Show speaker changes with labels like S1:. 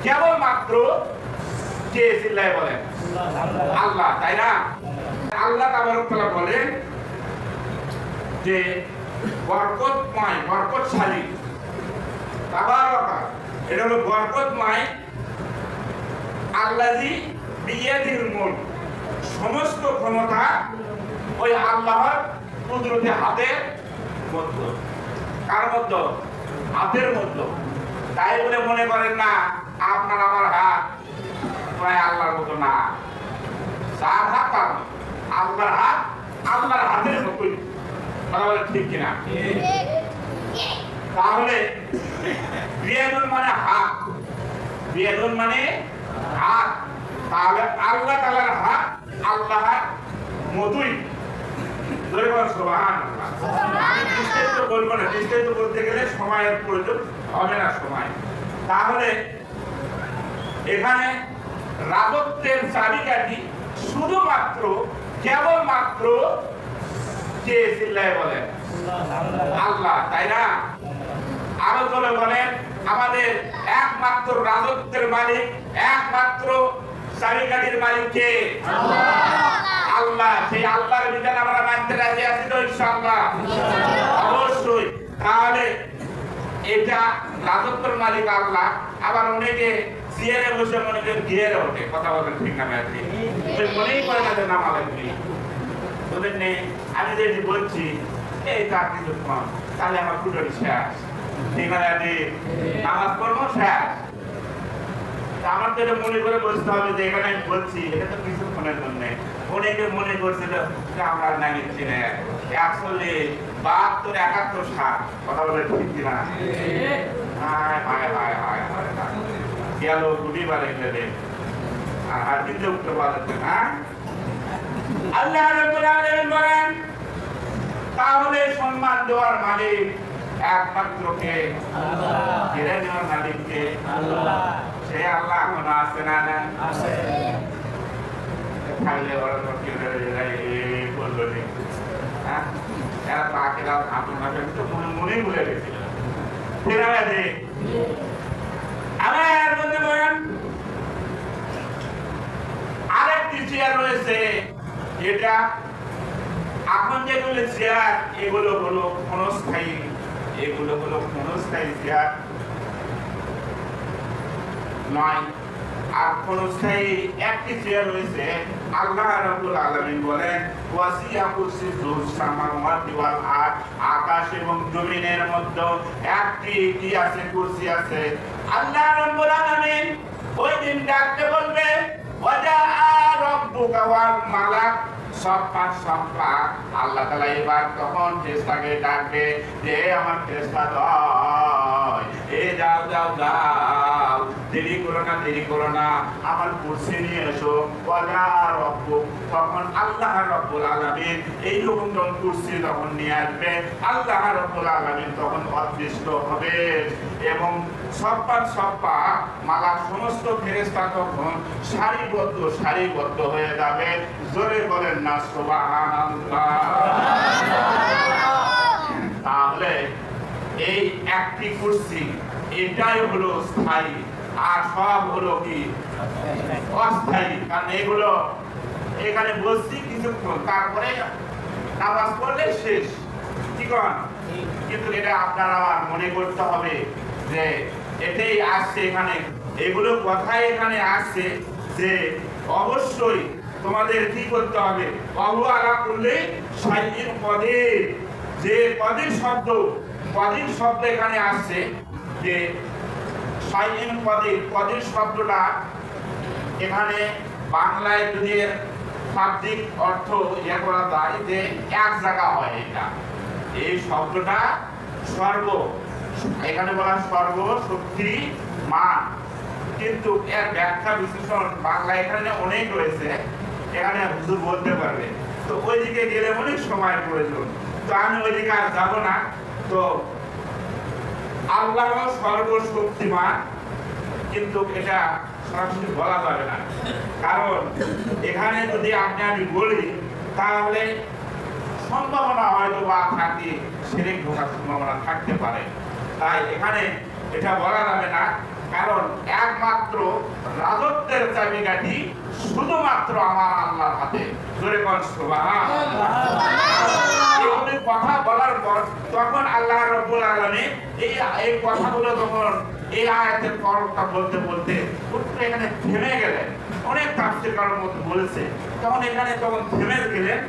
S1: কেবলমাত্র কে চিল্লায় বলেন আল্লাহ, তাই না? আল্লাহ তাবারক তাআলা বলেন যে বরকতময়, বরকতশালী, তাবারাকা, এটা হলো বরকতময়, আল্লাযী বিয়াদিল মুলক, সমস্ত ক্ষমতা ওই আল্লাহর কুদরতে হাতের মধ্যে। কার মধ্যে? হাতের মধ্যে। তাই বলে মনে করেন না আপনার আমার হাত প্রায় আল্লাহর মতো না। যার হাত আল্লাহর হাত, আল্লাহর হাতের মতোই। কথা বলে ঠিক কিনা? তাহলে বিয়াদুন মানে হাত, বিয়াদুন মানে হাত। তাহলে আল্লাহ তাআলার হাত আল্লাহর মতোই। ধরে বল সুবহানাল্লাহ। আমি বিস্তারিত বলবো না, বিস্তারিত বলতে গেলে সময়ের প্রয়োজন হবে না সময়। তাহলে এখানে রাজত্বের চাবিকাঠি শুধুমাত্র কেবলমাত্র কে চিল্লায় বলেন আল্লাহ, তাই না? আরো জোরে বলেন আমাদের একমাত্র রাজত্বের মালিক, একমাত্র চাবিকাঠির মালিক কে? আল্লাহ। সেই আল্লাহর বিধান আমরা মানতে রাজি আছি তো ইনশাআল্লাহ? অবশ্যই। তাহলে এটা রাজত্বের মালিক আল্লাহ। আবার অনেকে চেয়ারে বসে মনে করেন ঘিরে ওঠে। কথা বলেন ঠিক না? মনেই করে না যে নামাজ তোদের নেই। আমি যদি বলছি এই তার কিছু কম, তাহলে আমার কুটরি শেষ, ঠিক না? নামাজ পড়বো শেষ। আমার তো এটা মনে করে বসতে হবে যে এখানে আমি বলছি এটা তো কিছুক্ষণের জন্য। অনেকে মনে করছিল যে আমরা নামিয়েছি না 41, 72, 71, 60। কথা বলে ঠিক কিনা? গেল গুলিবার এখানে আর দিতে উঠতে পারছে না। আল্লাহ রাব্বুল আলামিন বলেন তাহলে সম্মান দেওয়ার মালিক একমাত্র কে? আল্লাহ। কেড়ে নেওয়ার মালিক কে? আল্লাহ। সে আল্লাহ এখন আছে না? আছে। থাকলে ওরা তো কেড়ে বললো নি, হ্যাঁ? এরা তাকেরা আপনার তো মনেই ভুলে গেছিল। ফেরা গেছে আমার বলতে বলেন আরেকটি চেয়ার রয়েছে। এটা এখন যেগুলো চেয়ার এগুলো হলো ক্ষণস্থায়ী, এগুলো হলো ক্ষণস্থায়ী চেয়ার নয়। আর ক্ষণস্থায়ী একটি চেয়ার রয়েছে। আল্লাহ রাব্বুল আলামিন বলেন ওয়াসিয়া কুরসিয়ুস সামাওয়াতি ওয়াল আরদ, আকাশ এবং জমিনের মধ্যে একটি কি আছে? কুরসি আছে। আল্লাহ রাব্বুল আলামিন ওই দিন ডাকতে বলবে ওয়াজা রাব্বুকা ওয়াল মালাক সফা সফা। আল্লাহ তাআলা এবার তখন ফেরেশতাকে ডাকবে যে আমার ফেরেশতা দয়, এ যাও যাও যাও, দেরি করো না, দেরি করো না, আমার কুরসি নিয়ে এসো। ওয়াজা রাব্বুক, তখন আল্লাহ রাব্বুল আলামিন এই রকম কুরসি তখন নিয়ে আসবে। আল্লাহ রাব্বুল আলামিন তখন অদৃশ্য হবে এবং সফা সফা মালাক সমস্ত ফেরেশতা তখন সারিবদ্ধ হয়ে যাবে। জোরে বলেন না সুবহানাল্লাহ। তাহলে এই একটি কুরসি এটাই হলো স্থায়ী, আর সব হলো কি? অস্থায়ী। কারণ এগুলো এখানে বসছি কিছুক্ষণ, তারপরে নামাজ পড়লে শেষ, ঠিক না? কিন্তু এটা আপনার আমার মনে করতে হবে যে এটাই আসছে এখানে, এগুলো কথাই এখানে আসছে যে অবশ্যই তোমাদের কি করতে হবে? ওয়াহু আলা কুল্লি শাইইন কদির। যে কদির শব্দ এখানে আসছে, যে শাইইন কদির, কদির শব্দটা এখানে বাংলায় যদি শাব্দিক অর্থ ইয়ে করা যায় যে এক জায়গা হয়, এটা এই শব্দটা সর্ব, এখানে বলা সর্ব শক্তি মান, কিন্তু এর ব্যাখ্যা বিশ্লেষণ বাংলা এখানে অনেক রয়েছে, এখানে হুজুর বলতে পারবে। তো ওইদিকে গেলে অনেক সময় প্রয়োজন, তো আমি ওইদিকে আর যাবো না। তো আল্লাহ সর্বশক্তিমান, কিন্তু এটা সরাসরি বলা যাবে না, কারণ এখানে যদি আমি বলি তাহলে সম্ভাবনা হয়তো বা শিরক ঢোকার সম্ভাবনা থাকতে পারে। তাই এখানে এটা বলা যাবে না কারণ একমাত্র রাজত্বের চাবিকাঠি শুধুমাত্র আমার আল্লাহর হাতে। জোরে কোন সুবহানাল্লাহ। এই কথা বলার পর তখন আল্লাহ রাব্বুল আলামিন এই কথাগুলো যখন এই আয়াতের পরটা বলতে বলতে এখানে থেমে গেলেন। অনেক তাফসীরকারের মধ্যে বলেছে তখন এখানে যখন থেমে গেলেন